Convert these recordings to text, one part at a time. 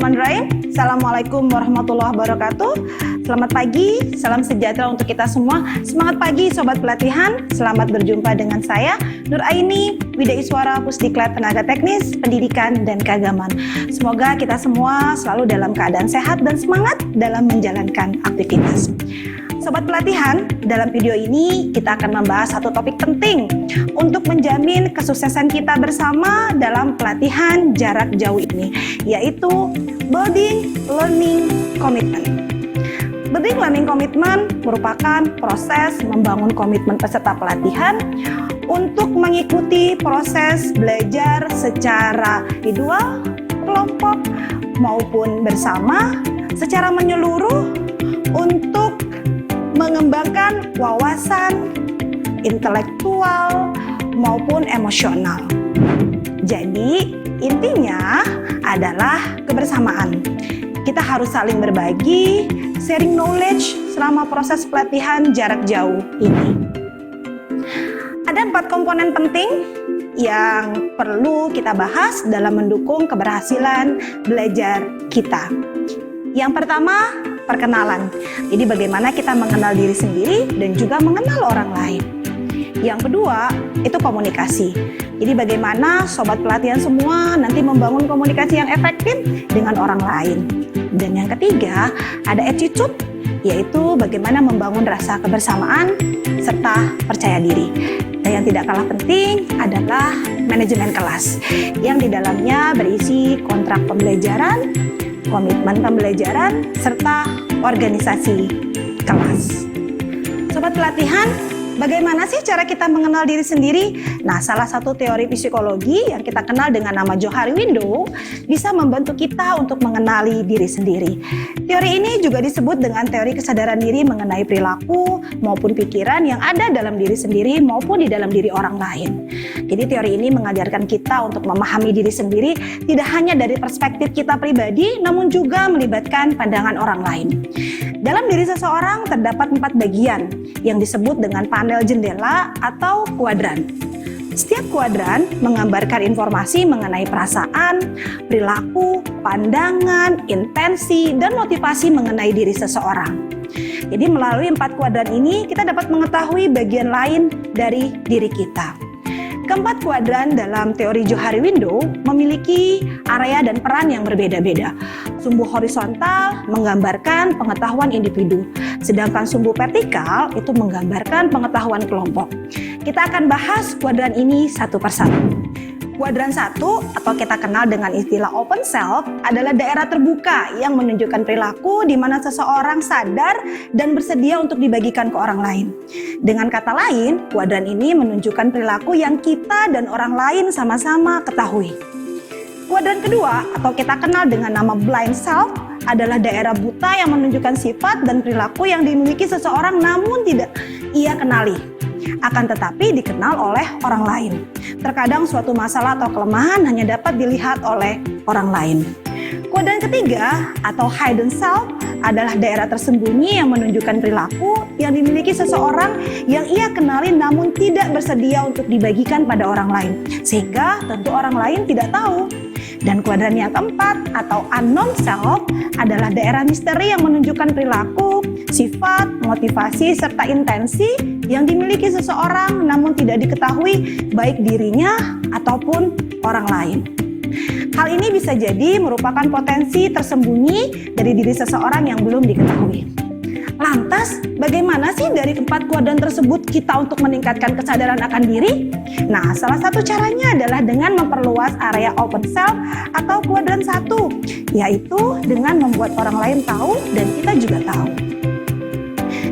Bismillahirrahmanirrahim. Assalamualaikum warahmatullahi wabarakatuh. Selamat pagi, salam sejahtera untuk kita semua. Semangat pagi Sobat Pelatihan. Selamat berjumpa dengan saya Nur Aini, Wida Iswara Pusdiklat Tenaga Teknis, Pendidikan dan Keagamaan. Semoga kita semua selalu dalam keadaan sehat dan semangat dalam menjalankan aktivitas. Sobat Pelatihan, dalam video ini kita akan membahas satu topik penting untuk menjamin kesuksesan kita bersama dalam pelatihan jarak jauh ini, yaitu Building Learning Commitment. Building Learning Commitment merupakan proses membangun komitmen peserta pelatihan untuk mengikuti proses belajar secara individual, kelompok, maupun bersama secara menyeluruh untuk mengembangkan wawasan intelektual maupun emosional. Jadi, intinya adalah kebersamaan. Kita harus saling berbagi, sharing knowledge selama proses pelatihan jarak jauh ini. Ada 4 komponen penting yang perlu kita bahas dalam mendukung keberhasilan belajar kita. Yang pertama, perkenalan. Jadi bagaimana kita mengenal diri sendiri dan juga mengenal orang lain. Yang kedua, itu komunikasi. Jadi bagaimana sobat pelatihan semua nanti membangun komunikasi yang efektif dengan orang lain. Dan yang ketiga, ada attitude, yaitu bagaimana membangun rasa kebersamaan serta percaya diri. Dan yang tidak kalah penting adalah manajemen kelas, yang di dalamnya berisi kontrak pembelajaran, komitmen pembelajaran, serta organisasi kelas. Sobat pelatihan, bagaimana sih cara kita mengenal diri sendiri? Nah, salah satu teori psikologi yang kita kenal dengan nama Johari Window bisa membantu kita untuk mengenali diri sendiri. Teori ini juga disebut dengan teori kesadaran diri mengenai perilaku maupun pikiran yang ada dalam diri sendiri maupun di dalam diri orang lain. Jadi teori ini mengajarkan kita untuk memahami diri sendiri tidak hanya dari perspektif kita pribadi, namun juga melibatkan pandangan orang lain. Dalam diri seseorang terdapat 4 bagian yang disebut dengan panel jendela atau kuadran. Setiap kuadran menggambarkan informasi mengenai perasaan, perilaku, pandangan, intensi, dan motivasi mengenai diri seseorang. Jadi melalui 4 kuadran ini kita dapat mengetahui bagian lain dari diri kita. Keempat kuadran dalam teori Johari Window memiliki area dan peran yang berbeda-beda. Sumbu horizontal menggambarkan pengetahuan individu, sedangkan sumbu vertikal itu menggambarkan pengetahuan kelompok. Kita akan bahas kuadran ini satu persatu. Kuadran 1 atau kita kenal dengan istilah open self adalah daerah terbuka yang menunjukkan perilaku di mana seseorang sadar dan bersedia untuk dibagikan ke orang lain. Dengan kata lain, kuadran ini menunjukkan perilaku yang kita dan orang lain sama-sama ketahui. Kuadran kedua atau kita kenal dengan nama blind self adalah daerah buta yang menunjukkan sifat dan perilaku yang dimiliki seseorang namun tidak ia kenali, akan tetapi dikenal oleh orang lain. Terkadang suatu masalah atau kelemahan hanya dapat dilihat oleh orang lain. Kuadran ketiga atau hidden self adalah daerah tersembunyi yang menunjukkan perilaku yang dimiliki seseorang yang ia kenali namun tidak bersedia untuk dibagikan pada orang lain, sehingga tentu orang lain tidak tahu. Dan kuadran yang keempat atau unknown self adalah daerah misteri yang menunjukkan perilaku, sifat, motivasi, serta intensi yang dimiliki seseorang namun tidak diketahui baik dirinya ataupun orang lain. Hal ini bisa jadi merupakan potensi tersembunyi dari diri seseorang yang belum diketahui. Lantas, bagaimana sih dari 4 kuadran tersebut kita untuk meningkatkan kesadaran akan diri? Nah, salah satu caranya adalah dengan memperluas area open self atau kuadran 1, yaitu dengan membuat orang lain tahu dan kita juga tahu.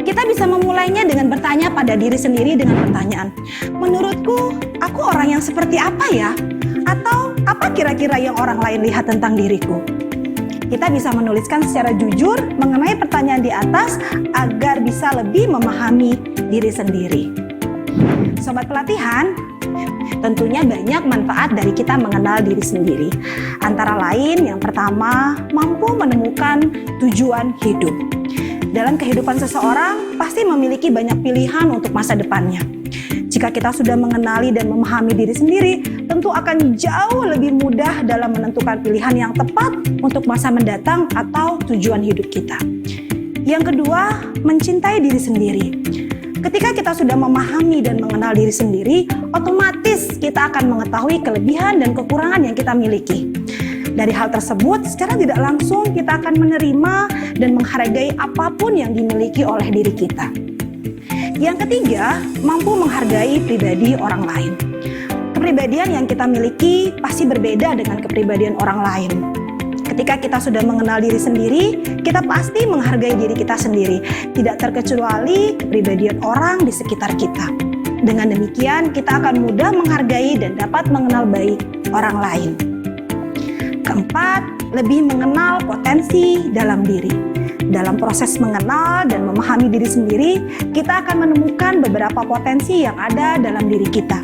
Kita bisa memulainya dengan bertanya pada diri sendiri dengan pertanyaan, menurutku, aku orang yang seperti apa ya? Atau apa kira-kira yang orang lain lihat tentang diriku? Kita bisa menuliskan secara jujur mengenai pertanyaan di atas agar bisa lebih memahami diri sendiri. Sobat pelatihan, tentunya banyak manfaat dari kita mengenal diri sendiri. Antara lain yang pertama, mampu menemukan tujuan hidup. dalam kehidupan seseorang pasti memiliki banyak pilihan untuk masa depannya. Jika kita sudah mengenali dan memahami diri sendiri, tentu akan jauh lebih mudah dalam menentukan pilihan yang tepat untuk masa mendatang atau tujuan hidup kita. Yang kedua, mencintai diri sendiri. Ketika kita sudah memahami dan mengenal diri sendiri, otomatis kita akan mengetahui kelebihan dan kekurangan yang kita miliki. Dari hal tersebut, secara tidak langsung kita akan menerima dan menghargai apapun yang dimiliki oleh diri kita. Yang ketiga, mampu menghargai pribadi orang lain. Kepribadian yang kita miliki pasti berbeda dengan kepribadian orang lain. Ketika kita sudah mengenal diri sendiri, kita pasti menghargai diri kita sendiri, tidak terkecuali kepribadian orang di sekitar kita. Dengan demikian, kita akan mudah menghargai dan dapat mengenal baik orang lain. Keempat, lebih mengenal potensi dalam diri. Dalam proses mengenal dan memahami diri sendiri, kita akan menemukan beberapa potensi yang ada dalam diri kita.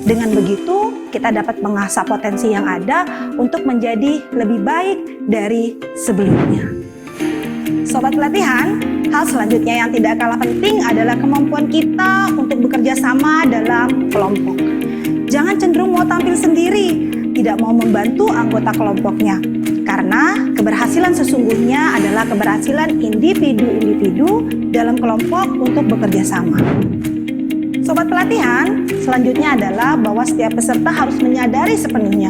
Dengan begitu, kita dapat mengasah potensi yang ada untuk menjadi lebih baik dari sebelumnya. Sobat pelatihan, hal selanjutnya yang tidak kalah penting adalah kemampuan kita untuk bekerja sama dalam kelompok. Jangan cenderung mau tampil sendiri, tidak mau membantu anggota kelompoknya. Karena keberhasilan sesungguhnya adalah keberhasilan individu-individu dalam kelompok untuk bekerja sama. Sobat pelatihan, selanjutnya adalah bahwa setiap peserta harus menyadari sepenuhnya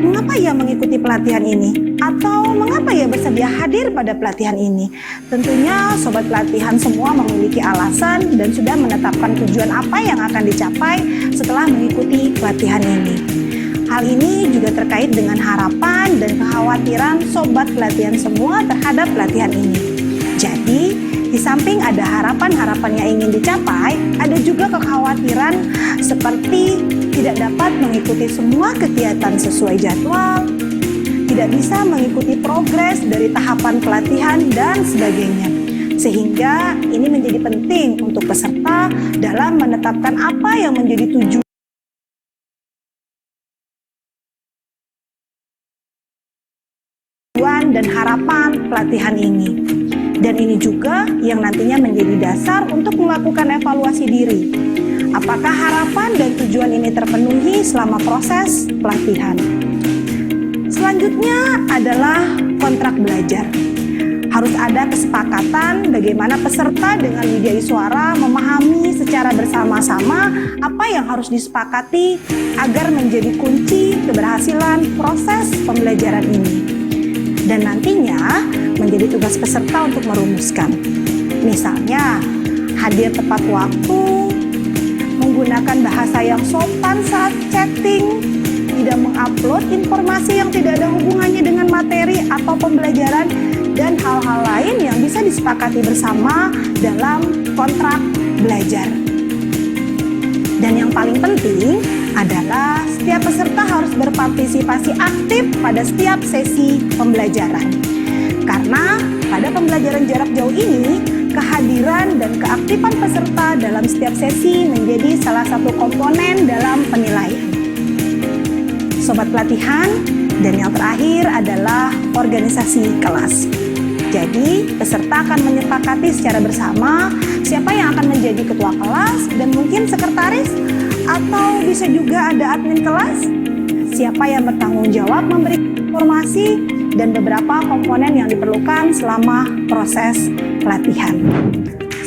mengapa ia mengikuti pelatihan ini atau mengapa ia bersedia hadir pada pelatihan ini. Tentunya sobat pelatihan semua memiliki alasan dan sudah menetapkan tujuan apa yang akan dicapai setelah mengikuti pelatihan ini. Hal ini juga terkait dengan harapan dan kekhawatiran sobat pelatihan semua terhadap pelatihan ini. Jadi, di samping ada harapan-harapan yang ingin dicapai, ada juga kekhawatiran seperti tidak dapat mengikuti semua kegiatan sesuai jadwal, tidak bisa mengikuti progres dari tahapan pelatihan, dan sebagainya. Sehingga ini menjadi penting untuk peserta dalam menetapkan apa yang menjadi tujuan dan harapan pelatihan ini. Dan ini juga yang nantinya menjadi dasar untuk melakukan evaluasi diri. Apakah harapan dan tujuan ini terpenuhi selama proses pelatihan? Selanjutnya adalah kontrak belajar. Harus ada kesepakatan bagaimana peserta dengan Widya Iswara memahami secara bersama-sama apa yang harus disepakati agar menjadi kunci keberhasilan proses pembelajaran ini. Dan nantinya menjadi tugas peserta untuk merumuskan. Misalnya, hadir tepat waktu, menggunakan bahasa yang sopan saat chatting, tidak mengupload informasi yang tidak ada hubungannya dengan materi atau pembelajaran, dan hal-hal lain yang bisa disepakati bersama dalam kontrak belajar. Dan yang paling penting adalah setiap peserta harus berpartisipasi aktif pada setiap sesi pembelajaran. Karena pada pembelajaran jarak jauh ini, kehadiran dan keaktifan peserta dalam setiap sesi menjadi salah satu komponen dalam penilaian. Sobat pelatihan, dan yang terakhir adalah organisasi kelas. Jadi, peserta akan menyepakati secara bersama siapa yang akan menjadi ketua kelas dan mungkin sekretaris, atau bisa juga ada admin kelas, siapa yang bertanggung jawab memberi informasi, dan beberapa komponen yang diperlukan selama proses pelatihan.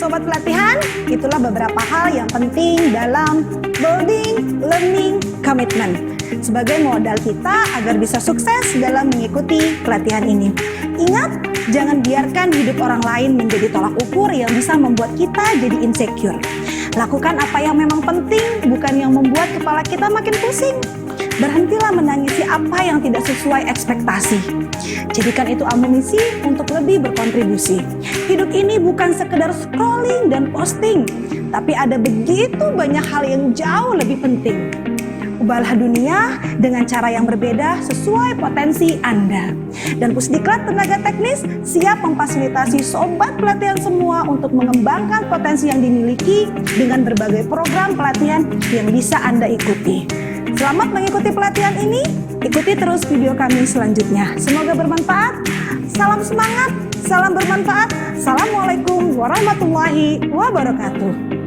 Sobat pelatihan, itulah beberapa hal yang penting dalam building learning commitment sebagai modal kita agar bisa sukses dalam mengikuti pelatihan ini. Ingat, jangan biarkan hidup orang lain menjadi tolak ukur yang bisa membuat kita jadi insecure. Lakukan apa yang memang penting, bukan yang membuat kepala kita makin pusing. Berhentilah menangisi apa yang tidak sesuai ekspektasi. Jadikan itu amunisi untuk lebih berkontribusi. Hidup ini bukan sekedar scrolling dan posting, tapi ada begitu banyak hal yang jauh lebih penting. Ubahlah dunia dengan cara yang berbeda sesuai potensi Anda. Dan Pusdiklat Tenaga Teknis siap memfasilitasi sobat pelatihan semua untuk mengembangkan potensi yang dimiliki dengan berbagai program pelatihan yang bisa Anda ikuti. Selamat mengikuti pelatihan ini, ikuti terus video kami selanjutnya. Semoga bermanfaat, salam semangat, Salam bermanfaat. Assalamualaikum warahmatullahi wabarakatuh.